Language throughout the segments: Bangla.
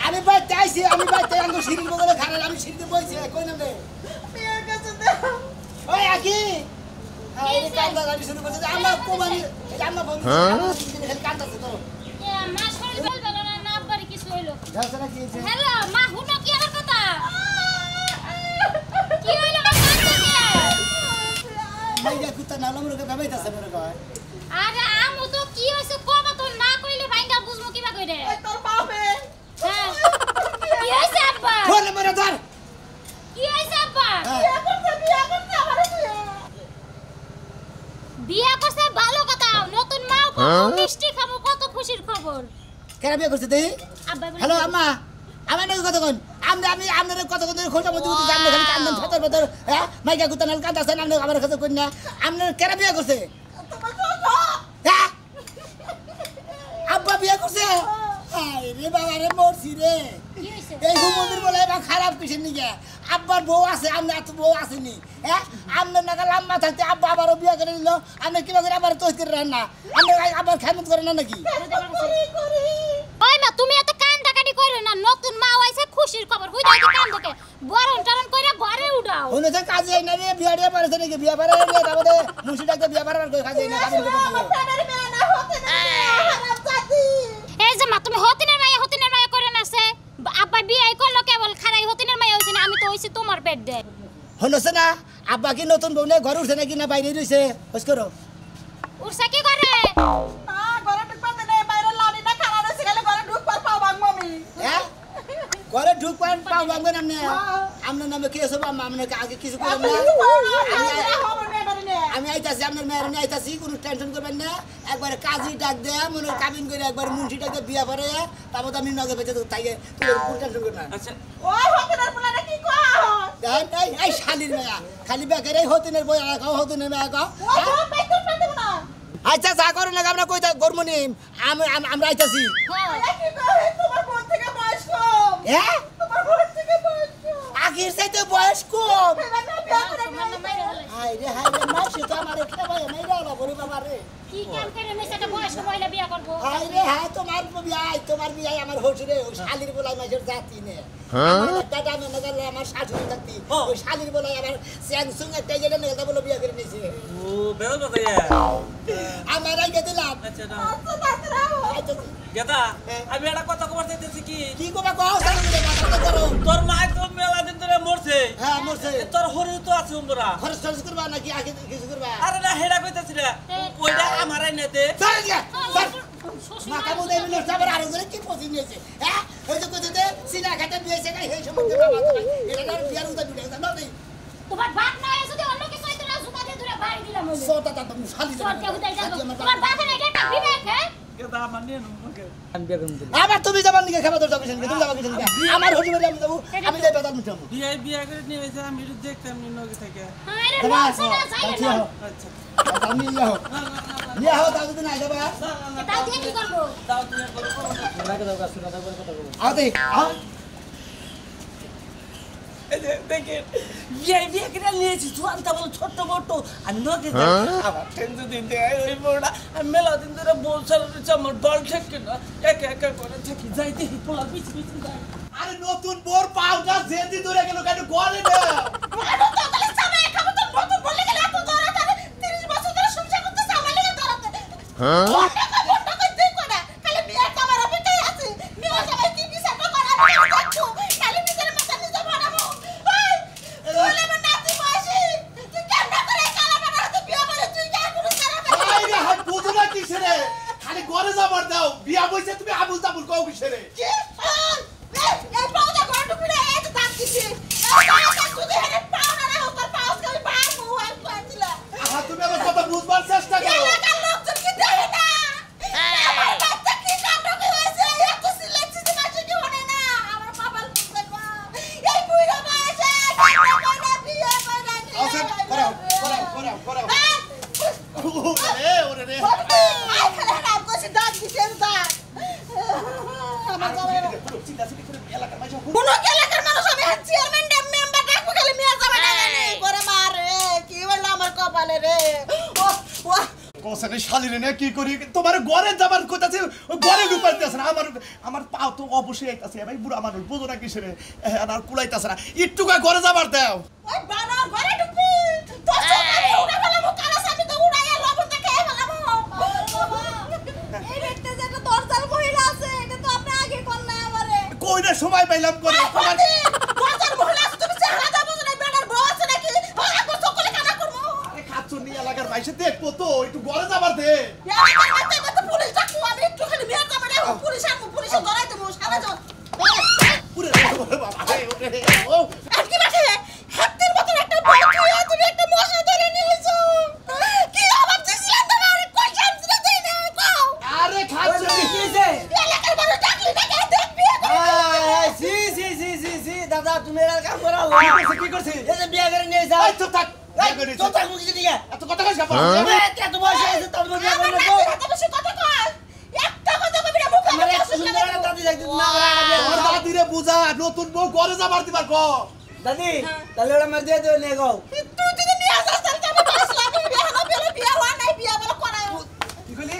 আমি বাইতে আইছি আমি বাইতে আঙ্গু সিঁড়ির বগলে খারাপ আমি সিঁড়িতে বইছি কই নাম রে বিয়ের কাছে দাও ওই আকি এই কান্দা গাড়ি শুরু করছে আমরা কোমানি আমরা বন্ধু খালি কান্দাছে তো এ মা শরীর বলবে না না আব্বারে কিছু হইলো যাচ্ছে না কি হইছে হ্যালো মা হুনো কি আমার কথা কি হইলো মা কান্দে মাইয়া কুত্তা না লমরকে ভাবাইতাছে মনে কয় আরে আমু তো কি হইছে কবা তো না কইলে ভাইঙ্গা বুঝমু কিবা কইরে তোর বাপে হ্যাঁ কি হইছে আব্বা ধর মরে ধর কি হইছে আব্বা বিয়ে করতে আমারে বিয়া করছে ভালো কথা নতুন মাও কত মিষ্টি খাবো কত খুশির খবর কেন বিয়ে করছে দেই আব্বা বলে হ্যালো আম্মা আমার নাকি কথা কোন আমি আপনাদের কত কত খোঁজা মধ্যে জানলে খালি কান্দন ফতর ফতর হ্যাঁ মাইকা কুত্তা নাল কান্দাছেন আপনি আমার কথা কোন না আপনার কেন বিয়ে করছে হ্যাঁ আব্বা বিয়ে করছে রে বাবা রে মরছি রে কি হইছে এই হুমুদির বলে এবার খারাপ কিসের নিকে আব্বার বউ আছে আপনার এত বউ আসেনি হ্যাঁ আপনার নাকি লম্বা থাকতে আব্বা আবারও বিয়ে করে নিল আপনি কিবা করে আবার তৈরি করে রান না আপনি আবার খেমত করে না নাকি ওই মা তুমি এত কান্দাকাটি কইরো না নতুন মা হইছে খুশির খবর হই দাও কান্দকে বরণ টরণ কইরা ঘরে উঠাও হইলো যে কাজে না রে বিয়া দিয়ে পারছে নাকি বিয়া পারে রে তারপরে মুন্সি ডাকতে বিয়া পারার কই কাজে না কাজে আমার প্রাণের মেয়ে না হতে না হারাম জাতি এই যে মা তুমি হতিনের মায়া করে নাছে আব্বা বিয়ে করলো কেবল খারাই হতিনের মায়া হইছে না আমি তো হইছি তোমার পেট দে হইলোছে না আব্বা কি নতুন বউ নিয়ে ঘরে উঠছে নাকি না বাইরে রইছে বস করো উরসা কি করে ঘরে ঢুকবার দে বাইরে লাড়ি না খানা রয়েছে গেলে ঘরে ঢুকবার পাও বাং মমি হ্যাঁ ঘরে ঢুকবেন পাও ভাঙবেন আপনি আপনার নামে কি আছে আম্মা আপনাকে আগে কিছু করেন না আমি আইতাছি আপনার মেয়ের নিয়ে আইতাছি কোনো টেনশন করবেন না একবার কাজী ডাক দে মনে কাবিন করে একবার মুন্সি ডাক দিয়ে বিয়া পরে তারপর আমি নগে বেঁচে তাই কোনো টেনশন করবেন না আচ্ছা ওই হকিনার পোলাটা কি কয় এই শালির মেয়া খালি বেকার এই হতিনের বই আগাও হতিনের মেয়া আগাও ওই সব বাইতুল পেতে না আচ্ছা যা করেন না আমরা কইতা গরমনি আমরা আইতাছি কি কয় তোমার বোন থেকে বয়স কম হ্যাঁ তোমার বোন থেকে বয়স কম আগের চাইতে বয়স কম এবার বিয়ে করে হাই রে মাসি তো আমার খেবাই মাইরা আলা বলি বাবা রে কি কাম করে মেসাটা বয়স্ক মহিলা বিয়ে করব হাই রে হাই তোমার বিয়াই আমার হইছে ওই শালির বলাই মাসের জাতি নে আমার দাদা মনে গেল আমার শাশুড়ি থাকতি ওই শালির বলাই আমার স্যামসুং একটা যেটা নেতা বলে বিয়া করে নিয়েছে ও বেল বাজাইয়া আমার আগে দিলাম আচ্ছা না আচ্ছা গেদা আমি একটা কথা কবার চাইতেছি কি কি কবা কও সামনে কথা করো তোর মা তো মেলা দিন ধরে মরছে হ্যাঁ মরছে তোর হরি তো আছে উমরা খরচ খরচ করবা নাকি আগে কিছু করবা আরে না হেডা কইতাছি না ওইটা আমারই নেতে চল যা মাথা মুদে মিলে সবার আরো করে কি পজি নিয়েছে হ্যাঁ ওই যে কইতে দে সিনা খাতে দিয়েছে না এই সময় বাবা তো এটা না বিয়ার উদা দিলে না দেই তোমার বাপ না হয় যদি অন্য কিছু হইতো না জুতা দিয়ে ধরে বাড়ি দিলাম হইলো সোটা তা তুমি শালি সরকে হুদাই যাবো তোমার বাপের এটা একটা বিবেক হ্যাঁ গেদা আমার নিয়ে নুকে আবার তুমি যাবার নিকে খাবার দরকার কিছু তুমি যাবা কিছু আমার হজি বলে আমি যাবো আমি যাই বাজার মিটাম বিয়ে বিয়ে করে নিয়ে এসে আমি একটু দেখতাম নি নগে থেকে হ্যাঁ রে বলছ না যাই না আচ্ছা আমি যাও নিয়ে হও তাও যদি না যাবা তাও দিয়ে কি করব দাও তুমি করো আও দে আও দেখেন বিয়ে করে নিয়েছি চুয়ান্তা বল ছোট্ট মোট আমি নগে আমার টেনশন দিন দেয় ওই বড়া আমি মেলা দিন ধরে বলছাল আমার বল ঠিক না একা একা করে থাকি যাইতে পোলা পিছ পিছ যাই আরে নতুন বোর পাউডার জেদি ধরে গেল কেন গলে না আরে তো তাহলে সামনে খাবো তো নতুন বলে গেলে এত দরা করে 30 বছর ধরে সংসার করতে সামালে দরাতে হ্যাঁ কোনটা কই দেই কোনা খালি বিয়ার তোমার অপেক্ষায় আছে নিও সবাই কি বিচারটা করা দেখো খালি নিজের মাথা নিজে বানাবো ওই বলে মন নাতি বয়সী তুই কেমন করে কালা বানাতে বিয়া করে তুই কার কোনো সারা আই রে হাত বুঝো না কিসে রে খালি ঘরে যাবার দাও বিয়া বইছে তুমি আবুল তাবুল কও কিসে রে কি এই পাউডা গড় টুকরে এত দাম দিছি এই দাম যদি হেরে পাউডা না হোক পাউস করে বার মুহ আর পাঁচলা আহা তুমি আমার কথা বুঝবার চেষ্টা করো এলাকার লোকজন কি দেবে না আমার বাচ্চা কি কাণ্ড কি হয়েছে এত সিলেক্সি মাসে কি হয় না আমার বাবার বুঝতে কো এই বুইরা বয়সে কাণ্ড বিয়ে বাইনা আচ্ছা করাও ওরে রে আই খালে না কইছি দাঁত দিছেন দাঁত আমার বলে রে ও ও কোসনে শালিরে না কি করি তোমার ঘরে যাবার কইতাছে ওই ঘরে ঢুকাইতেছ না আমার পা তো অবশ্যই আইতাছে ভাই বুড়া মানুষ বুঝো না কিসেরে আর কুলাইতাছ না একটু ঘরে যাবার দাও ওই বানা ঘরে ঢুকবি তো সকালে উড়ে গেলাম কালা সাথে তো উড়াইয়া লবণটা খেয়ে ফেলাম এই দেখতে যে একটা দরজার মহিলা আছে এটা তো আপনি আগে কোন না আমারে কইনা সময় পাইলাম করে দরজার মহিলা আছে তুমি চেহারা দাও না বেটার বউ আছে নাকি একবার সকলে কানা করব আরে খাচ্ছ নি এলাকার বাইসে দেখবো তো একটু ঘরে যাবার দে পুলিশ ডাকু আমি একটু খালি বিয়ার যাবে পুলিশ আনবো পুলিশে ধরাই দেবো সারা যাও পুরে বাবা রে ও আজকে রাখে হাতের মতো একটা বই তুমি একটা মশা ধরে নিয়েছো কি অভাব ছিল তোমার কই শান্তি দেই না কও আরে খাচ্ছ নি কিছে এলাকার মানুষ ডাকলি ডাকে দেখবি সি দাদা তুমি এর কাম করা কি করছিস এই যে বিয়া করে নিয়ে যাও এই চুপ থাক তো তার মুখে দিকে এত কথা কইছ বাবা এত বয়স আছে তার মুখে করে না তো বেশি কথা কয় একটা কথা কবি না মুখে আমার এত সুন্দর একটা দাদি দেখতে না তোর দাদিরে বুঝা নতুন বউ ঘরে যাবার দিবার ক দাদি তাহলে ওরা মার দিয়ে দেও নে গো তুই যদি নিয়ে আসছ তাহলে আমি বাসলাম বিয়া না বিয়া হওয়া নাই বিয়া বলে করায় কি কইলি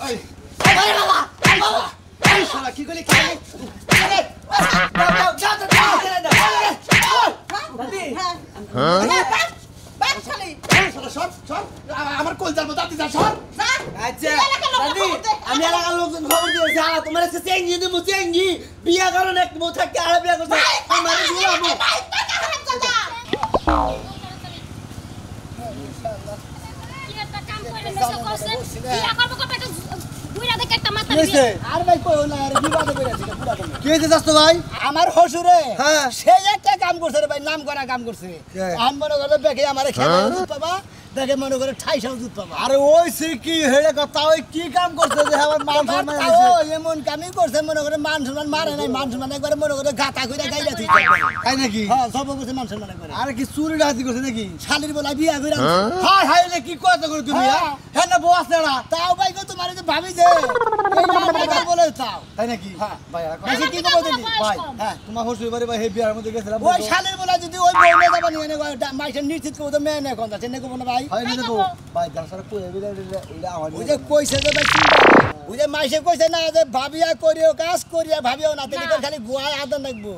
এই আরে বাবা বাবা এই শালা কি কইলি কি আরে দাদি বাপ চলি শালা সর সর আমার কলজার মধ্যে দাদি যা সর আচ্ছা দাদি আমি এলাকার লোকজন খবর দিয়েছি তোমার কাছে চেঙ্গি দেবো চেঙ্গি বিয়া কারণ এক বউ থাকতে আর বিয়া করতে আমার দিলাম কি একটা কাম করে নেছো কইছে বিয়া করব কত একটা বুইরা দেখে একটা মাথা হইছে আর ভাই কইও না আর বিবাদে কইরাছি পুরা তুমি কি হইছে যাস তো ভাই আমার হসুরে হ্যাঁ। সেই একটা কাম করছে রে ভাই নাম করা কাম করছে কে? আম মনে করে দেখে আমারে খেলা দুধ পাবা দেখে মনে করে ঠাইসাও দুধ পাবা আরে ওই সে কি হেড়ে কথা ওই কি কাম করছে যে আমার মান সম্মান তাও এমন কামই করছে মনে করে মান সম্মান মারে নাই মান সম্মান একবারে মনে করে গাতা কইরা গাইরা থিক তাই নাকি হ্যাঁ সব করছে মান সম্মান একবারে আরে কি চুরি ডাকাতি করছে নাকি শালির বলা বিয়া কইরা হাই হাই রে কি কথা করে তুমি হ্যাঁ। হ্যাঁ না বউ আছে না তাও ভাই গো তোমার যে ভাবি যে এই নাম বলে তাও তাই নাকি হ্যাঁ। ভাই আর বেশি কি কব দিলি ভাই হ্যাঁ তোমার শ্বশুর বাড়ি ভাই হে বিয়ার মধ্যে গেছিলাম ওই শালির বলা যদি ওই বউ নিয়ে যাবা নিয়ে মাইসে নিশ্চিত করবো তো মেয়ে নেই কোনটা চেনে কব না ভাই হয় না তো ভাই দাসরা কই এবিলা এটা আমার ওই যে কইছে যে ভাই চিন্তা ওই যে মাইসে কইছে না যে ভাবিয়া করিও কাজ করিয়া ভাবিও না তেলি খালি গুয়ায় আদন রাখবো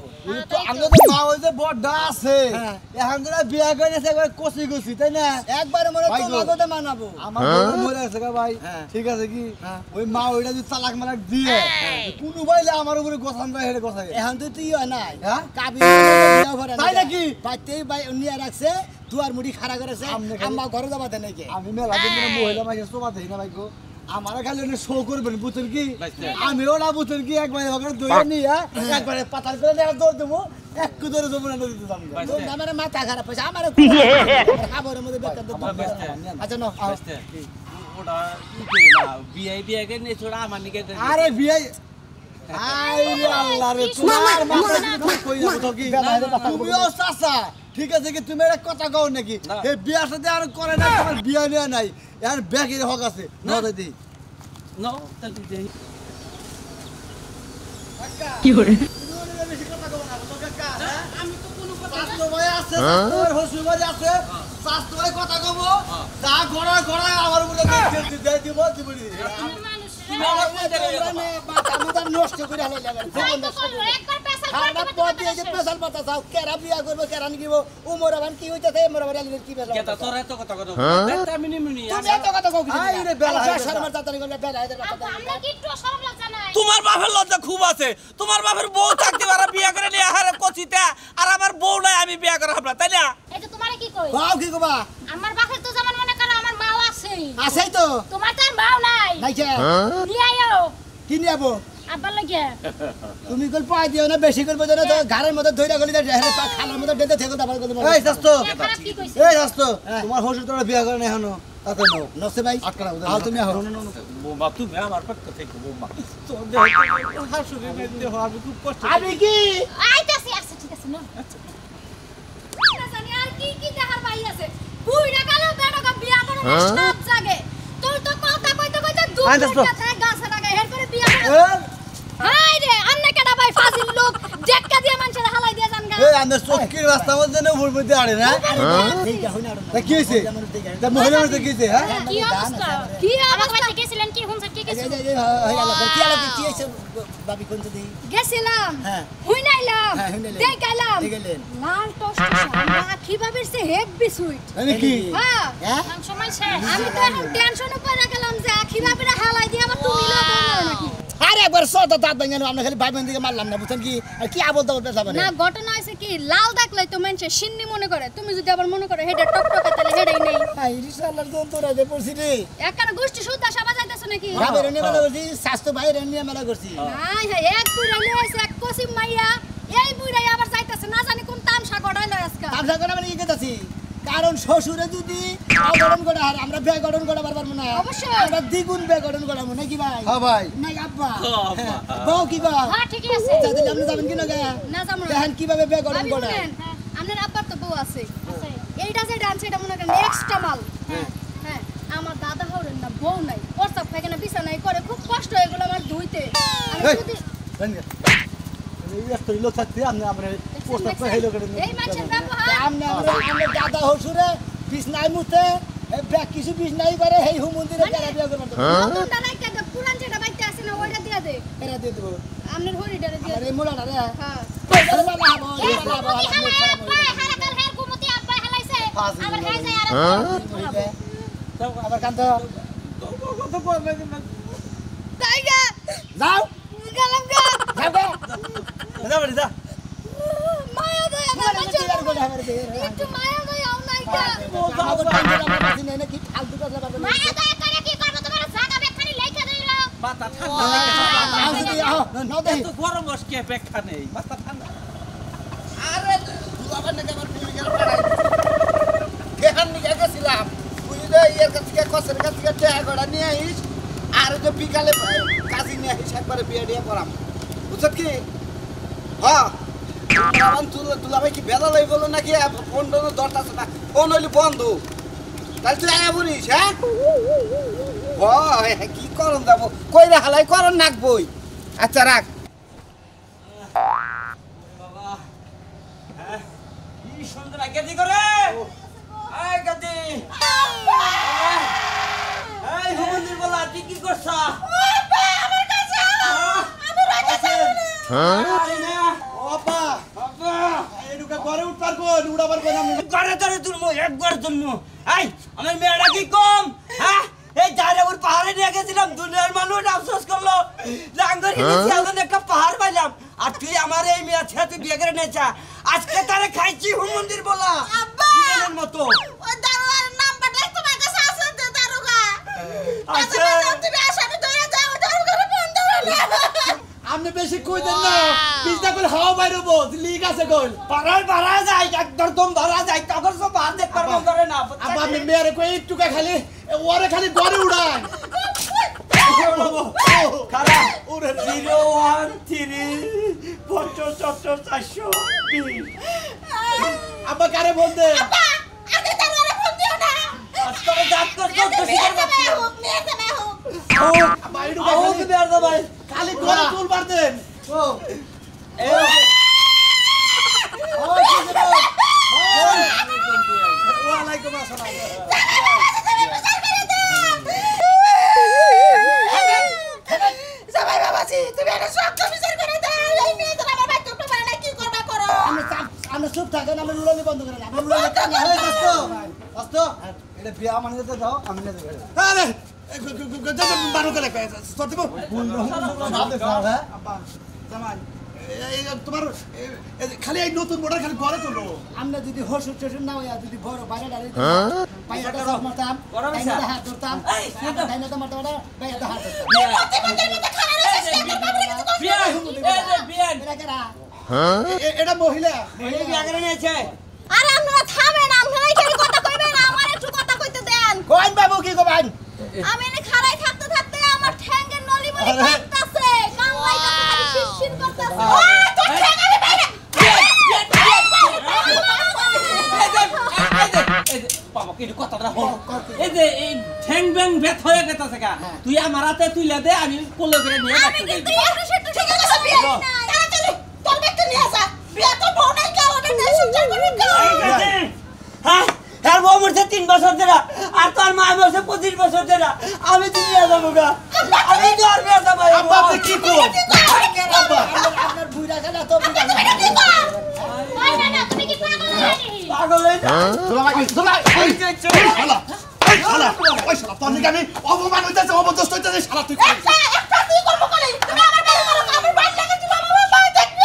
তো আগে তো মা ওই যে বড়ডা আছে হ্যাঁ। এখন তোরা বিয়া করেছে একবার কষি কষি তাই না একবারে মনে ভাই গো। তোমাকে মানাবো আমার বউ মরে আছে গা ভাই হ্যাঁ। ঠিক আছে কি হ্যাঁ। ওই মা ওইটা যদি তালাক মালাক দিয়ে কোনো বাইলে আমার উপরে গোসান ভাই হেরে গোসাই এখন তো তুই হয় নাই হ্যাঁ? কাবি বিয়া ভরে তাই নাকি? বাইতেই বাই নিয়ে রাখছে দুয়ার মুড়ি খাড়া করেছে আমনে খালি- আম্মা ঘরে যাবা দেন নাকি আমি মেলা দিন ধরে মহিলা মাইকে সোমা দেই না ভাই গো আমার খালি ওনে শো করবেন বুঝছেন কি আমি ওরা বুঝছেন কি একবার ওখানে দইয়া নিয়ে একবারে পাতাল করে নিয়ে দৌড় দেবো এক ধরে দেবো না দিতে যাবো আমার মাথা খারাপ হয়েছে আমার খাবারের মধ্যে বেকার দিতে আচ্ছা না ওটা কি করে না বিয়া করে নিয়ে ছোড়া আমার নিকে আরে বিয়ে আইরে আল্লাহ রে তোমার মাথা কি কই না তো কি তুমিও চাচা ঠিক আছে কি তুমি একটা কথা কও নাকি এই বিয়ার সাথে আর করে না তোমার বিয়া নিয়ে নাই আর ব্যাগের হক আছে না দিদি নো তাহলে দেই আমি তো কোনো কথা স্বাস্থ্য ভাই আছে স্বাস্থ্য হসুর ভাই আছে স্বাস্থ্য ভাই কথা কব যা গড়া গড়া আমার বলে দিয়ে দিব দিবনি আমাদের নষ্ট করে হলে একবার পেশাল খারাপ পথ দিয়ে যে পেশাল পাতা চাও কেরা বিয়া করবো কেরা নিব উমর আবার কি হইতেছে এমর আবার আলিমের কি পেশাল কেতা তোর এত কথা কথা বেটা মিনি মিনি তুমি এত কথা কও কি আই রে বেলা হয়ে গেছে। শর্মার তাড়াতাড়ি করলে বেলা এদের কথা আমরা কি একটু শরম লজ্জা নাই তোমার বাপের লজ্জা খুব আছে তোমার বাপের বউ থাকতে পারে বিয়া করে নিয়ে হারে কচিতে আর আমার বউ নাই আমি বিয়া করা হাবলা তাই না এই যে তোমারে কি কই বাও কি কবা আমার বাপের তো যেমন মনে করো আমার মাও আছে আছেই তো তোমার তো আর মাও নাই নাই কে নিয়ে আইও কি নিয়াবো আব্বার লাগিয়া তুমি কল পাই দিও না বেশি করবো না তো ঘরের মধ্যে ধইরা গলি খালার মধ্যে ডেতে থেকে তারপর কথা বলবো এই স্বাস্থ্য খারাপ কি কইছে এই স্বাস্থ্য তোমার হসুর তোরা বিয়া করে না এখনো তাতে নো নসে ভাই আটকানা আও তুমি আও বৌমা তুমি আমার পক্ষ থেকে বৌমা তোর হাসুরি দেহ আমি খুব কষ্ট আমি কি আইতাছি আচ্ছা ঠিক আছে না না জানি আর কি কি দেখার পাই আছে বুইড়া কালো বেড়া বিয়া করে সব জাগে তোর তো কথা কইতে কইতে দুধ আয় দোস্ত। লাগে গাছে লাগে হের করে বিয়া করে হাই রে আন্না কেডা ভাই ফাজিল লোক জেক্কা দিয়ে মানুষের হালাই দিয়ে জান গা এই আমাদের চক্কির রাস্তা মধ্যে না উপর মধ্যে আড়ে না দেখে হই না তা কি হইছে তা মহিলা মধ্যে কি হইছে হ্যাঁ কি অবস্থা কি আমাকে বাড়িতে গেছিলেন কি হুনছে কি কিছু কি আলাদা কি হইছে বাবি কোন যদি গেছিলাম হ্যাঁ। হুইনাইলাম হ্যাঁ, হুইনাইলেন। দেখাইলাম দেখলেন লাল টোস্ট আখি ভাবির সে হেভি সুইট মানে কি হ্যাঁ হ্যাঁ সময় শেষ আমি তো এখন টেনশনে পড়ে গেলাম যে আখি ভাবিরা হালাই দিয়ে আবার তুমি না বলো নাকি আরে একবার সত দাঁত ভাঙে আমরা খালি ভাই বোন দিকে মারলাম না বুঝছেন কি আর কি আবল দাবল পেছাবে না ঘটনা হইছে কি লাল দেখলে তো মানুষে সিন্নি মনে করে তুমি যদি আবার মনে করো হেডে টকটকে তাহলে হেডেই নেই ভাই রিসালার জন তোরা যে পড়ছি রে একখানা গোষ্ঠী সুদ্ধা সবাই যাইতেছ নাকি ভাবের নিয়ে মেলা করছি স্বাস্থ্য ভাইয়ের নিয়ে মেলা করছি হাই হাই এক বুড়া লইছে এক কসিম মাইয়া এই বুড়াই আবার যাইতেছে না জানি কোন তামসা গড়াই লয় আজকে তামসা করে মানে কি কইতাছি কারণ শ্বশুরে যদি অগরণ করে আর আমরা বেগরণ করে পারবার না অবশ্যই। আমরা দ্বিগুণ বেগরণ করাবো নাকি ভাই হ্যাঁ ভাই নাই আব্বা বউ কি বা হ্যাঁ ঠিকই আছে তাহলে আপনি যাবেন কি না গা না যাবো না দেখেন কিভাবে বেগরণ ভাবি করে শুনেন আপনার আব্বার তো বউ আছে এইটা যে ডান্স এটা মনে করেন এক্সট্রা মাল হ্যাঁ আমার দাদা হরেন না বউ নাই প্রস্তাব পায়খানা বিছানায় করে খুব কষ্ট এগুলো আমার ধুইতে আমি এই। যদি এই একটা লোক থাকতে আপনি আমরা পোস্টার করে হেলো করে এই মানুষের ব্যবহার আমরা দাদা হসুরে বিছনাই মুতে ব্যাগ কিছু বিছনাই করে এই হুমন্দিরে যারা বিয়ে করবে নতুনটা নাই কেন পুরান যেটা বাইতে আছে না ওইটা দিয়া দে এরা দিয়ে দেবো আপনার হরিডারে দিয়া আর দে এই মোলাটা রে হ্যাঁ কইলে বাবা হবো বাবা আবার কান্ত কত পড়বে না টাইগা যাও গেলাম গা যাও গে যা বাড়ি যা মায়া দয়া তোমার কাছে কি আর করে হবে একটু মায়া দয়া আও নাই গা আমাদের টাইমে আমরা কাছে নেই নাকি ফালতু কথা বলবে না মায়া দয়া করে কি করব তোমার জায়গা বেখানি লাইকা দিলো মাথা ঠান্ডা লাগে আও যদি আও নাও দেই এত গরম বসকে অপেক্ষা নেই মাথা ঠান্ডা আরে দুলাবার নাকি আমার পুরি গেল পাড়াই কেখান নিয়ে গেছিলাম বুঝলে এর কাছে কসের কাছে টাকা গড়া নিয়ে আইস আর যে বিকালে কাজী নিয়ে আইস একবারে বিয়ে দিয়ে করাম বুঝছ কি হ্যাঁ তুলাভাই কি বেলা লই বলো নাকি ফোন টোন দরটা আছে না ফোন হইলে বন্ধ তাহলে তুই আয়া বলিস হ্যাঁ কি করন যাবো কইরা হালাই করন নাকবই আচ্ছা রাখ বাবা হ্যাঁ কি সুন্দর গেদি করে আয় গেদি এই হুমন্দির বলা তুই কি করছ আমার কাছে আমি রাখা চাই না বাবা বাবা এডুকা ঘরে উঠবার কোন উড়াবার কোন আমি করে ধরে তুলমু একবার তুলমু এই আমার মেয়েটা কি কম হ্যাঁ এই জায়গার পাহাড়ে নিয়ে গেছিলাম দুনিয়ার মানুষ আফসোস করলো লাঙ্গর হিসেবে এখন একটা পাহাড় পাইলাম আর তুই আমার এই মেয়ে ছেলে বিয়ে করে নিয়েছা আজকে তারে খাইছি হুমন্দির বলা আব্বা! জীবনের মতো ওই দারোয়ার নাম্বারটা তোমার কাছে আছে তো দারোগা আচ্ছা। তুমি আসামি ধরে যাও দারোগারে ফোন দাও না আপনি বেশি কই দেন না পিছটা করে হাওয়া বাইরবো লিক আছে কই পাড়ায় পাড়া যায় একদম ধরা যায় তখন সব বাদ দেখতে পারবো ধরে না আব্বা আপনি মেয়েরে কই একটুকা খালি ওরে খালি ঘরে উড়ান খারাপ ওরে 013 আব্বা কারে বলতে আব্বা আগে দারোয়ারে ফোন দিও না আজকে জাত করছো তো শিকার করছি মেয়ে জানা হোক আব্বা এডুকা আও কি বের ভাই খালি ঘরে তুলবার দেন ও ওয়ালাইকুম আসসালাম সবাই বাবাজি তুমি এটা সব বিচার করে দাও এই মেয়ে তো আমার বাচ্চা তো মানে কি করবা করো আমরা চুপ থাকেন আমরা উড়ানি বন্ধ করে না আমরা উড়ানি না হয়ে যাচ্ছ আস্ত এটা বিয়া মানে যেতে দাও আমি না দেব আরে বারো করে সত্যি আব্বা জামাই তোমার খালি এই নতুন মোটর খালি ঘরে তোলো আমরা যদি হসুর টসুর না হইয়া যদি বড় বাইরে দাঁড়িয়ে পাইয়াটা সব মারতাম গরম হইছে? ডাইনাটা হাত ধরতাম ডাইনাটা মারতাম বাইয়াটা হাত ধরতাম এটা কেরা? এটা মহিলা এই বিয়ে করে নিয়েছে আরে আপনারা থামেন আপনারা এখানে কথা কইবেন আমার একটু কথা কইতে দেন কইন বাবু কি কইবেন আমি এনে খাড়াই থাকতে থাকতে আমার ঠ্যাঙ্গের নলি বলি আরে। কাটতাছে কামলাইতাছে খালি শিরশির করতেছে বাবা কি কথাটা হল এই যে এই ঠ্যাং ব্যাং বেত হয়ে গেছে গা তুই আমার হাতে তুইলা দে আমি কোলে করে নিয়ে আমি যাচ্ছি কিন্তু একটু সেটু ঠিক আছে বিয়ে নাই তাড়াতাড়ি তোর ব্যক্তি নিয়ে আসা বিয়ে তো বউ নাই কেউ সংসার করবি হ্যাঁ হ্যাঁ বউ মরছে 3 বছর ধরে আর তোর মা মরছে 25 বছর ধরে আমি দুনিয়া যাবো গা আমি তো আর বিয়ে যাবো আব্বা আপনি কি কর আব্বা আপনার বুইড়া কেনা তো বুইড়া এটা কি কর ওই না না তুমি কি পাগল নাকি পাগল হয়ে যা ওই শালা তোর নিকে আমি অপমান হইতাছে অবদস্ত হইতাছে শালা তুই একটা তুই করব করে তুমি আমার বাড়ি করো আমার বাড়ি লাগে তুমি আমার বাড়ি দেখবি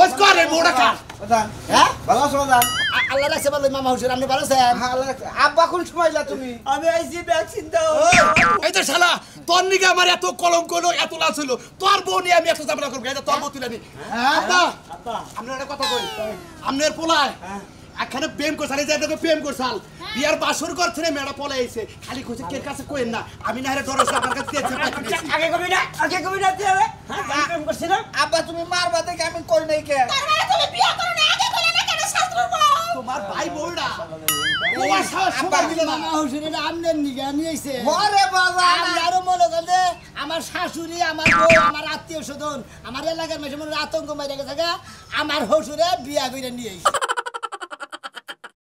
ওস্কর এই বড়টা কার হ্যাঁ ভালো আছো দাদা আল্লাহ রাখছে ভালো মামা হুজুর আপনি ভালো আছেন আব্বা কোন সময় যা তুমি আমি আইছি ভ্যাকসিন দাও এই তো শালা তোর নিকে আমার এত কলঙ্ক হলো এত লাশ হলো তোর বউ নিয়ে আমি এত ঝামেলা করব এটা তোর বউ তুলে নি আব্বা আপনার একটা কথা কই আপনার পোলায় এখানে প্রেম করছাল যে এটাকে প্রেম করছাল বিয়ার বাসর ঘর থেকে মেয়েটা পলে আইছে খালি কইছে কে কাছে কইেন না আমি না হেরে ডরছ আপনার কাছে দিয়েছি আগে কবি না দিয়ে হ্যাঁ কাম করছিস না আব্বা তুমি মারবা দেখে আমি কই নাই কে তার মানে তুমি বিয়ে করো না আগে বলে না কেন শাস্ত্র বল তোমার ভাই বউটা ও আশা সুগার দিল না হুজুর এটা আমনের নিগা নিয়েছে ওরে বাবা আমি আরো মনে করলে আমার শাশুড়ি আমার বউ আমার আত্মীয় স্বজন আমার এলাকার মেশে মনে আতঙ্ক মাইরা গেছে গা আমার হসুরে বিয়া কইরা নিয়ে আইছে